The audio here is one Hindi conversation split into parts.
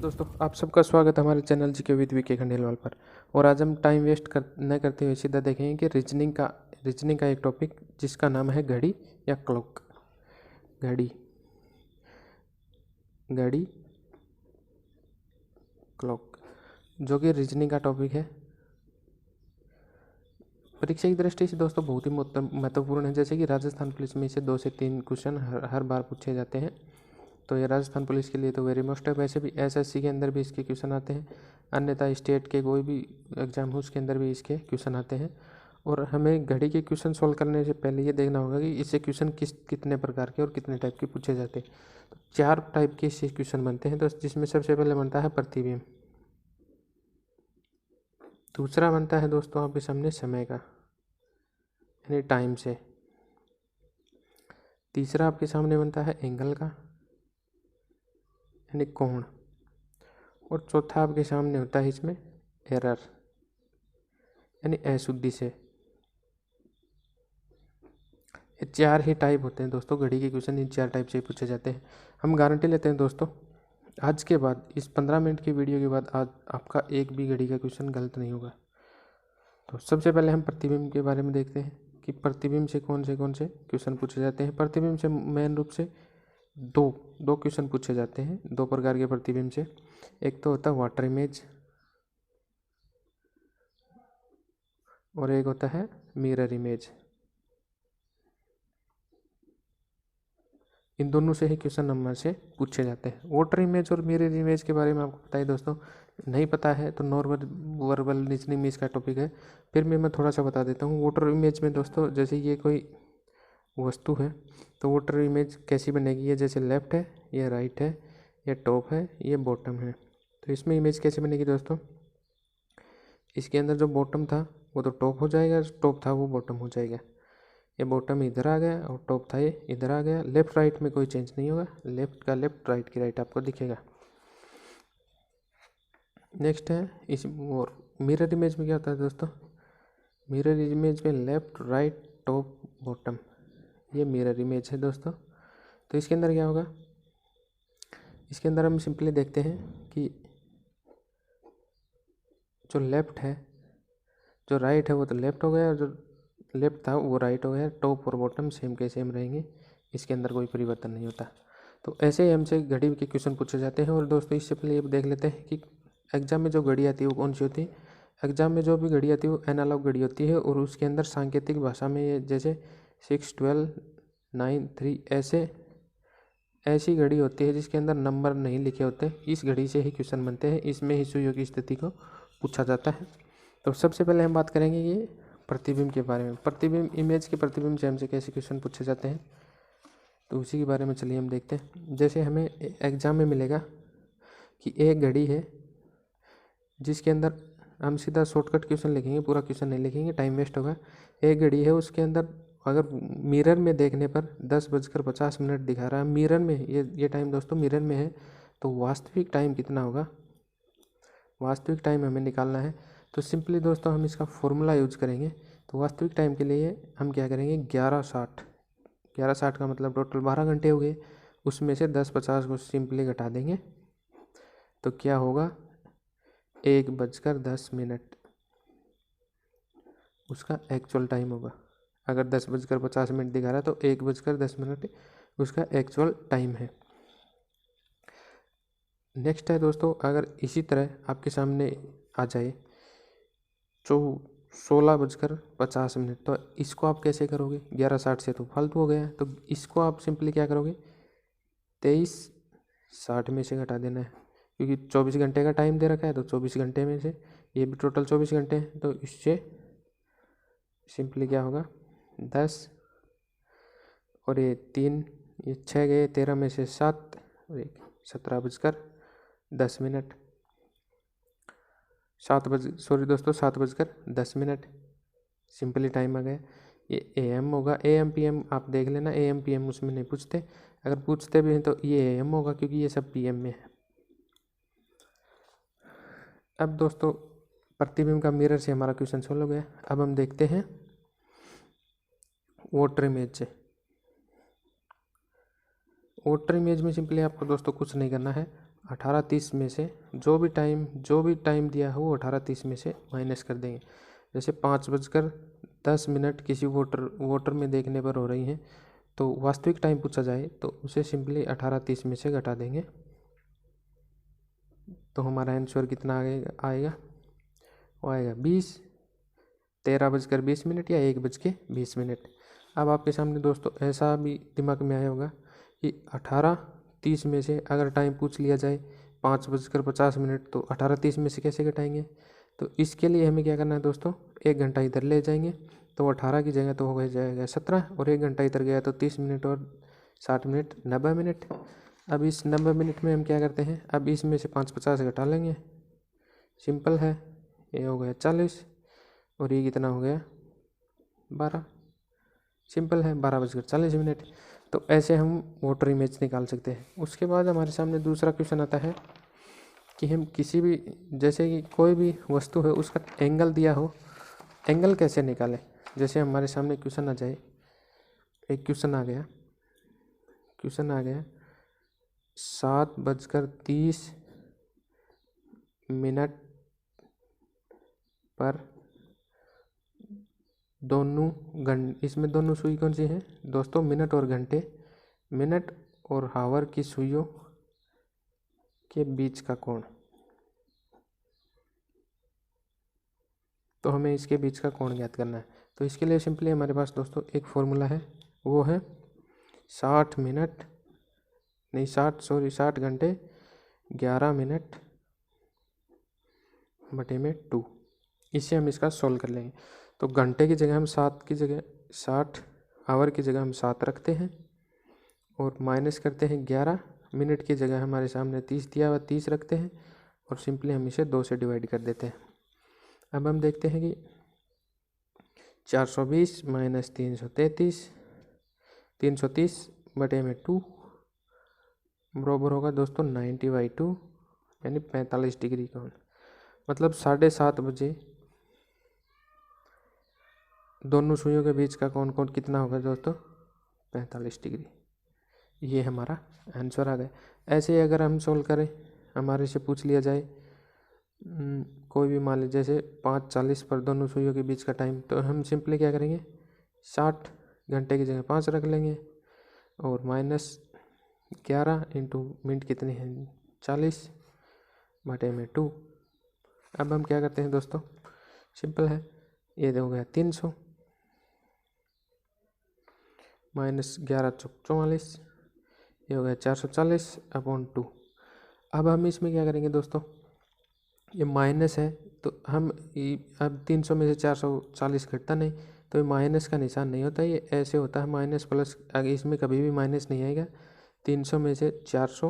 दोस्तों, आप सबका स्वागत है हमारे चैनल जी के विद वी के खंडेलवाल पर। और आज हम टाइम वेस्ट न करते हुए सीधा देखेंगे कि रीजनिंग का एक टॉपिक जिसका नाम है घड़ी या क्लॉक। घड़ी क्लॉक जो कि रीजनिंग का टॉपिक है। परीक्षा की दृष्टि से दोस्तों बहुत ही महत्वपूर्ण है। जैसे कि राजस्थान पुलिस में से 2 से 3 क्वेश्चन हर बार पूछे जाते हैं, तो ये राजस्थान पुलिस के लिए तो वेरी मोस्ट है। वैसे भी एसएससी के अंदर भी इसके क्वेश्चन आते हैं, अन्यथा स्टेट के कोई भी एग्जाम हो उसके अंदर भी इसके क्वेश्चन आते हैं। और हमें घड़ी के क्वेश्चन सॉल्व करने से पहले ये देखना होगा कि इससे क्वेश्चन कितने प्रकार के और कितने टाइप के पूछे जाते हैं। तो 4 टाइप के इससे क्वेश्चन बनते हैं। तो जिसमें सबसे पहले बनता है प्रतिबिंब, दूसरा बनता है दोस्तों आपके सामने समय का यानी टाइम से, तीसरा आपके सामने बनता है एंगल का यानी कोण, और चौथा आपके सामने होता है इसमें एरर यानी अशुद्धि से। ये 4 ही टाइप होते हैं दोस्तों घड़ी के क्वेश्चन, इन 4 टाइप से ही पूछे जाते हैं। हम गारंटी लेते हैं दोस्तों, आज के बाद इस 15 मिनट की वीडियो के बाद आज आपका एक भी घड़ी का क्वेश्चन गलत नहीं होगा। तो सबसे पहले हम प्रतिबिंब के बारे में देखते हैं कि प्रतिबिंब से कौन से क्वेश्चन पूछे जाते हैं। प्रतिबिंब से मेन रूप से दो क्वेश्चन पूछे जाते हैं, 2 प्रकार के प्रतिबिंब से। एक तो होता है वाटर इमेज और एक होता है मिरर इमेज। इन दोनों से ही क्वेश्चन नंबर से पूछे जाते हैं। वाटर इमेज और मिरर इमेज के बारे में आपको पता है दोस्तों, नहीं पता है तो नॉर्मल वर्बल रीजनिंग में इसका टॉपिक है, फिर मैं थोड़ा सा बता देता हूँ। वाटर इमेज में दोस्तों जैसे ये कोई वस्तु है तो वाटर इमेज कैसी बनेगी, ये जैसे लेफ्ट है, ये राइट है, ये टॉप है, ये बॉटम है। तो इसमें इमेज कैसे बनेगी दोस्तों, इसके अंदर जो बॉटम था वो तो टॉप हो जाएगा, टॉप था वो बॉटम हो जाएगा। ये बॉटम इधर आ गया और टॉप था ये इधर आ गया। लेफ्ट राइट में कोई चेंज नहीं होगा, लेफ्ट का लेफ्ट, राइट की राइट आपको दिखेगा। नेक्स्ट है इस और मिरर इमेज में क्या होता है दोस्तों, मिरर इमेज में लेफ्ट राइट टॉप बॉटम, ये मिरर इमेज है दोस्तों। तो इसके अंदर क्या होगा, इसके अंदर हम सिंपली देखते हैं कि जो लेफ्ट है, जो राइट है वो तो लेफ्ट हो गया, और जो लेफ्ट था वो राइट हो गया। टॉप और बॉटम सेम के सेम रहेंगे, इसके अंदर कोई परिवर्तन नहीं होता। तो ऐसे ही हमसे घड़ी के क्वेश्चन पूछे जाते हैं। और दोस्तों इससे पहले ये देख लेते हैं कि एग्जाम में जो घड़ी आती है वो कौन सी होती है। एग्जाम में जो भी घड़ी आती है वो एनालॉग घड़ी होती है, और उसके अंदर सांकेतिक भाषा में ये जैसे 6, 12, 9, 3 ऐसी घड़ी होती है जिसके अंदर नंबर नहीं लिखे होते। इस घड़ी से ही क्वेश्चन बनते हैं, इसमें ही सुइयों की स्थिति को पूछा जाता है। तो सबसे पहले हम बात करेंगे ये प्रतिबिंब के बारे में। प्रतिबिंब इमेज के प्रतिबिंब से हमसे कैसे क्वेश्चन पूछे जाते हैं, तो उसी के बारे में चलिए हम देखते हैं। जैसे हमें एग्जाम में मिलेगा कि एक घड़ी है जिसके अंदर हम सीधा शॉर्टकट क्वेश्चन लिखेंगे, पूरा क्वेश्चन नहीं लिखेंगे, टाइम वेस्ट होगा। एक घड़ी है उसके अंदर अगर मिरर में देखने पर 10:50 दिखा रहा है, मिरर में ये टाइम दोस्तों मिरर में है, तो वास्तविक टाइम कितना होगा, वास्तविक टाइम हमें निकालना है। तो सिंपली दोस्तों हम इसका फॉर्मूला यूज करेंगे। तो वास्तविक टाइम के लिए हम क्या करेंगे, 11:60 का मतलब टोटल 12 घंटे हो गए, उसमें से 10:50 को सिंपली घटा देंगे तो क्या होगा, 1:10 उसका एक्चुअल टाइम होगा। अगर 10:50 दिखा रहा है तो 1:10 उसका एक्चुअल टाइम है। नेक्स्ट है दोस्तों, अगर इसी तरह आपके सामने आ जाए 16:50, तो इसको आप कैसे करोगे, 11:60 से तो फालतू हो गया, तो इसको आप सिंपली क्या करोगे, 23:60 में से घटा देना है, क्योंकि 24 घंटे का टाइम दे रखा है। तो 24 घंटे में से ये भी टोटल 24 घंटे हैं, तो इससे सिंपली क्या होगा, 10 और ये 3, ये 6 गए, 13 में से 7 और 1, 17:10, 7:10 सिंपली टाइम आ गया। ये AM होगा, AM PM आप देख लेना, AM PM उसमें नहीं पूछते, अगर पूछते भी हैं तो ये AM होगा क्योंकि ये सब PM में है। अब दोस्तों प्रतिबिंब का मिरर से हमारा क्वेश्चन सॉल्व हो गया। अब हम देखते हैं वाटर इमेज से। वाटर इमेज में सिंपली आपको दोस्तों कुछ नहीं करना है, 18:30 में से जो भी टाइम दिया हो वो 18:30 में से माइनस कर देंगे। जैसे 5:10 किसी वोटर में देखने पर हो रही हैं, तो वास्तविक टाइम पूछा जाए तो उसे सिंपली 18:30 में से घटा देंगे। तो हमारा आंसर कितना आएगा? वो आएगा 20, 13:20 या 1:20। अब आपके सामने दोस्तों ऐसा भी दिमाग में आया होगा कि 18:30 में से अगर टाइम पूछ लिया जाए 5:50, तो 18:30 में से कैसे घटाएंगे? तो इसके लिए हमें क्या करना है दोस्तों, 1 घंटा इधर ले जाएंगे, तो 18 की जगह तो हो जाएगा 17, और 1 घंटा इधर गया तो 30 मिनट और 60 मिनट 90 मिनट। अब इस 90 मिनट में हम क्या करते हैं, अब इसमें से 5:50 घटा लेंगे, सिंपल है। ये हो गया 40 और ये कितना हो गया 12, सिंपल है, 12:40। तो ऐसे हम वोटर इमेज निकाल सकते हैं। उसके बाद हमारे सामने दूसरा क्वेश्चन आता है कि हम किसी भी, जैसे कि कोई भी वस्तु है उसका एंगल दिया हो, एंगल कैसे निकालें। जैसे हमारे सामने क्वेश्चन आ जाए, एक क्वेश्चन आ गया 7:30 पर इसमें दोनों सुई कौन सी है दोस्तों, मिनट और घंटे, मिनट और हावर की सुइयों के बीच का कोण। तो हमें इसके बीच का कोण ज्ञात करना है। तो इसके लिए सिंपली हमारे पास दोस्तों एक फॉर्मूला है, वो है 60 घंटे 11 मिनट बटे में 2। इससे हम इसका सॉल्व कर लेंगे। तो घंटे की जगह हम 60, आवर की जगह हम 7 रखते हैं और माइनस करते हैं 11, मिनट की जगह हमारे सामने 30 दिया हुआ 30 रखते हैं और सिंपली हम इसे 2 से डिवाइड कर देते हैं। अब हम देखते हैं कि 420 माइनस 330 बटे में 2 बराबर होगा दोस्तों 90/2, यानी 45 डिग्री कोण। मतलब 7:30 बजे दोनों सुइयों के बीच का कोण कितना होगा दोस्तों, 45 डिग्री। ये हमारा आंसर आ गया। ऐसे ही अगर हम सोल्व करें, हमारे से पूछ लिया जाए कोई भी मान लीजिए जैसे 5:40 पर दोनों सुइयों के बीच का टाइम, तो हम सिंपली क्या करेंगे, 60 घंटे की जगह 5 रख लेंगे और माइनस 11 इंटू मिनट कितनी है 40 बटे में 2। अब हम क्या करते हैं दोस्तों, सिंपल है, ये हो गया 300 माइनस 11 चौक 44, ये हो गया 440/2। अब हम इसमें क्या करेंगे दोस्तों, ये माइनस है तो हम अब 300 में से 440 घटता नहीं, तो ये माइनस का निशान नहीं होता, ये ऐसे होता है माइनस प्लस। आगे इसमें कभी भी माइनस नहीं आएगा। 300 में से 400,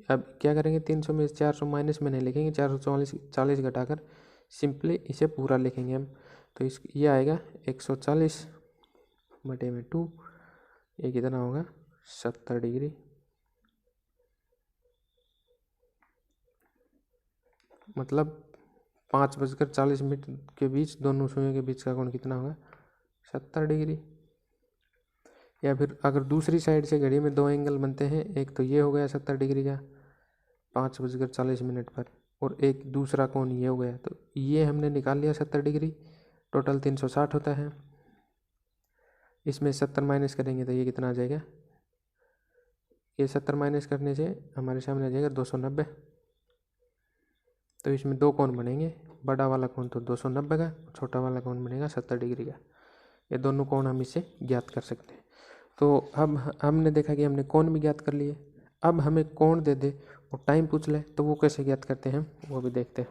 अब क्या करेंगे, 300 में से 400 माइनस में नहीं लिखेंगे, 440 घटाकर सिंपली इसे पूरा लिखेंगे हम। तो ये आएगा 140 बटे में 2, ये कितना होगा 70 डिग्री। मतलब 5:40 के बीच दोनों सुइयों के बीच का कोण कितना होगा 70 डिग्री। या फिर अगर दूसरी साइड से घड़ी में 2 एंगल बनते हैं, एक तो ये हो गया 70 डिग्री का 5:40 पर, और एक दूसरा कोण ये हो गया, तो ये हमने निकाल लिया 70 डिग्री, टोटल 360 होता है। इसमें 70 माइनस करेंगे तो ये कितना आ जाएगा, ये 70 माइनस करने से हमारे सामने आ जाएगा 290। तो इसमें 2 कोण बनेंगे, बड़ा वाला कोण तो 290 का, छोटा वाला कोण बनेगा 70 डिग्री का। ये दोनों कोण हम इसे ज्ञात कर सकते हैं। तो अब हमने देखा कि हमने कोण भी ज्ञात कर लिए। अब हमें कोण दे दे और टाइम पूछ ले तो वो कैसे ज्ञात करते हैं वो भी देखते हैं।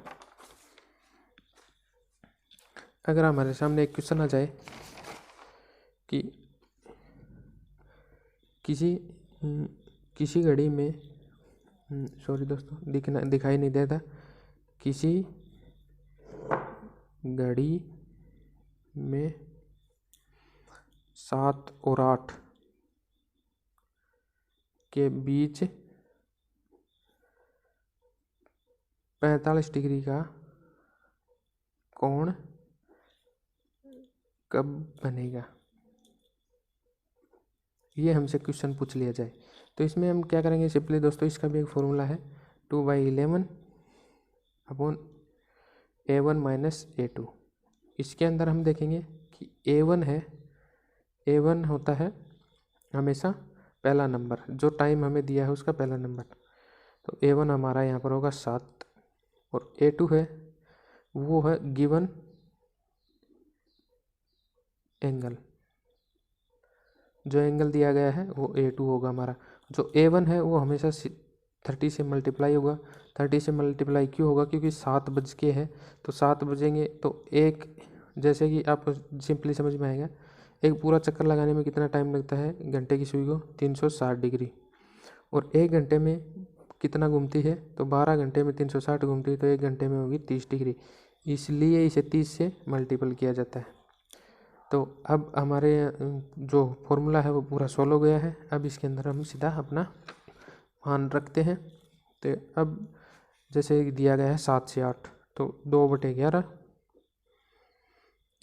अगर हमारे सामने एक क्वेश्चन आ जाए कि किसी घड़ी में, सॉरी दोस्तों दिखाई नहीं देता, किसी घड़ी में 7 और 8 के बीच 45 डिग्री का कोण कब बनेगा, ये हमसे क्वेश्चन पूछ लिया जाए। तो इसमें हम क्या करेंगे, सिंपली दोस्तों इसका भी एक फॉर्मूला है, 2/11 अपॉन A1 माइनस A2। इसके अंदर हम देखेंगे कि A1 है, A1 होता है हमेशा पहला नंबर, जो टाइम हमें दिया है उसका पहला नंबर। तो A1 हमारा यहाँ पर होगा 7 और A2 है वो है गिवन एंगल, जो एंगल दिया गया है वो A2 होगा हमारा। जो A1 है वो हमेशा 30 से मल्टीप्लाई होगा। 30 से मल्टीप्लाई क्यों होगा? क्योंकि 7 बज के है तो 7 बजेंगे तो एक, जैसे कि आपको सिंपली समझ में आएगा, एक पूरा चक्कर लगाने में कितना टाइम लगता है घंटे की सुई को? 360 डिग्री। और एक घंटे में कितना घूमती है? तो 12 घंटे में 360 घूमती है, तो एक घंटे में होगी 30 डिग्री, इसलिए इसे 30 से मल्टीपल किया जाता है। तो अब हमारे जो फॉर्मूला है वो पूरा सॉल्व हो गया है। अब इसके अंदर हम सीधा अपना मान रखते हैं। तो अब जैसे दिया गया है 7 से 8, तो 2/11।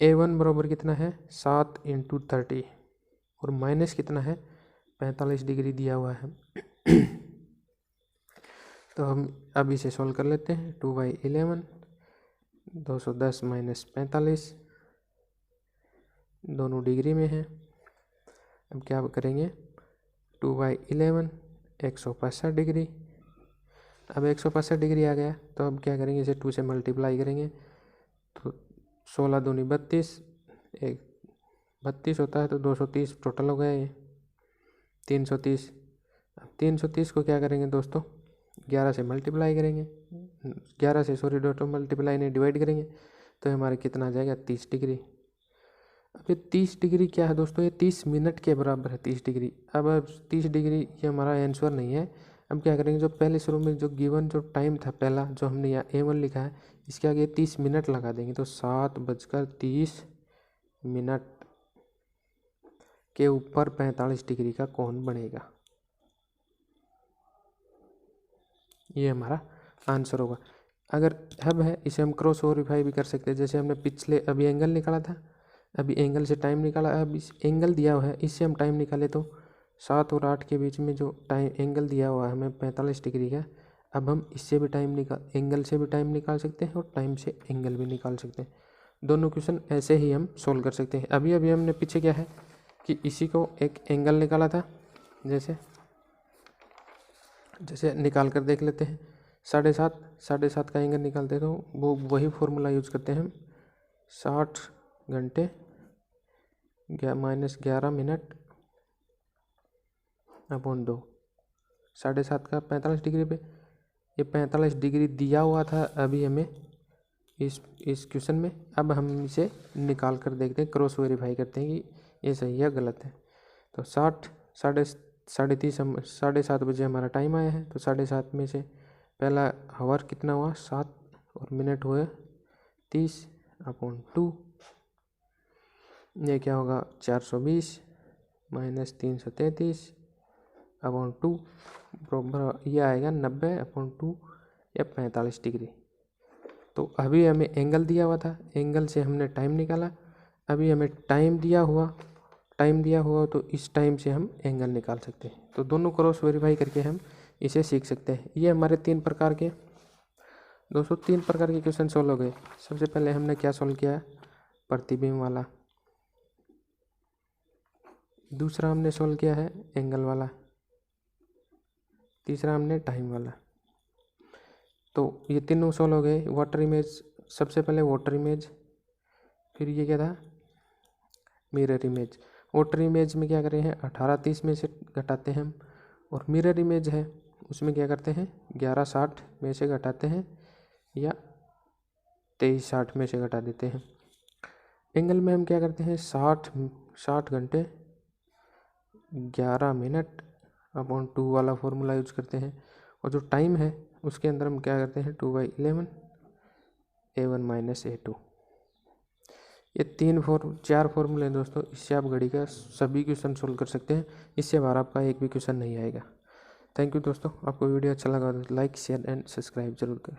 A1 बराबर कितना है? 7 × 30 और माइनस कितना है? 45 डिग्री दिया हुआ है। तो हम अब इसे सॉल्व कर लेते हैं। 2/11 210 माइनस 45, दोनों डिग्री में है। अब क्या करेंगे? 2/11 165 डिग्री। अब 165 डिग्री आ गया तो अब क्या करेंगे? इसे 2 से मल्टीप्लाई करेंगे तो 16 दूनी 32, एक 32 होता है तो 230 टोटल हो गया ये 330। अब 330 को क्या करेंगे दोस्तों? 11 से मल्टीप्लाई करेंगे, 11 से सॉरी दोस्तों मल्टीप्लाई नहीं डिवाइड करेंगे तो हमारे कितना आ जाएगा? 30 डिग्री। अब ये 30 डिग्री क्या है दोस्तों? ये 30 मिनट के बराबर है 30 डिग्री। अब 30 डिग्री ये हमारा आंसर नहीं है। अब क्या करेंगे? जो पहले शुरू में जो गिवन जो टाइम था पहला, जो हमने यहाँ A1 लिखा है, इसके आगे 30 मिनट लगा देंगे तो 7:30 के ऊपर 45 डिग्री का कोण बनेगा। ये हमारा आंसर होगा। अगर अब है इसे हम क्रॉस वेरीफाई भी कर सकते हैं। जैसे हमने पिछले अभी एंगल निकाला था, अभी एंगल से टाइम निकाला, अब इस एंगल दिया हुआ है इससे हम टाइम निकाले तो 7 और 8 के बीच में जो टाइम एंगल दिया हुआ है हमें 45 डिग्री का। अब हम इससे भी टाइम एंगल से भी टाइम निकाल सकते हैं और टाइम से एंगल भी निकाल सकते हैं। दोनों क्वेश्चन ऐसे ही हम सोल्व कर सकते हैं। अभी हमने पीछे क्या है कि इसी को एक एंगल निकाला था, जैसे निकाल कर देख लेते हैं। 7.5 का एंगल निकालते तो वो वही फॉर्मूला यूज करते हैं हम। 60 घंटे माइनस 11 मिनट अपॉन 2। 7.5 का 45 डिग्री पे, ये 45 डिग्री दिया हुआ था अभी हमें इस क्वेश्चन में। अब हम इसे निकाल कर देखते हैं, क्रॉस वेरीफाई करते हैं कि ये सही है गलत है। तो 7:30 बजे हमारा टाइम आया है तो 7:30 में से पहला हावर कितना हुआ? 7 और मिनट हुए 30 अपॉन 2। ये क्या होगा? 420 माइनस 333 अपॉन 2 बराबर ये आएगा 90 अपॉन 2 या 45 डिग्री। तो अभी हमें एंगल दिया हुआ था, एंगल से हमने टाइम निकाला। अभी हमें टाइम दिया हुआ तो इस टाइम से हम एंगल निकाल सकते हैं। तो दोनों क्रॉस वेरीफाई करके हम इसे सीख सकते हैं। ये हमारे 3 प्रकार के क्वेश्चन सॉल्व हो गए। सबसे पहले हमने क्या सॉल्व किया? प्रतिबिंब वाला। दूसरा हमने सॉल्व किया है एंगल वाला। तीसरा हमने टाइम वाला। तो ये तीनों सॉल्व हो गए। वाटर इमेज, सबसे पहले वाटर इमेज, फिर ये क्या था? Mirror image. वाटर इमेज में क्या कर रहे हैं? 18:30 में से घटाते हैं हम, और मिरर इमेज है उसमें क्या करते हैं? 11:60 में से घटाते हैं या 23:60 में से घटा देते हैं। एंगल में हम क्या करते हैं? 60 घंटे 11 मिनट अपॉन 2 वाला फॉर्मूला यूज करते हैं। और जो टाइम है उसके अंदर हम क्या करते हैं? 2/11 A1 माइनस A2। ये 4 फॉर्मूले हैं दोस्तों। इससे आप घड़ी का सभी क्वेश्चन सोल्व कर सकते हैं। इससे बाहर आपका एक भी क्वेश्चन नहीं आएगा। थैंक यू दोस्तों। आपको वीडियो अच्छा लगा तो लाइक शेयर एंड सब्सक्राइब जरूर करें।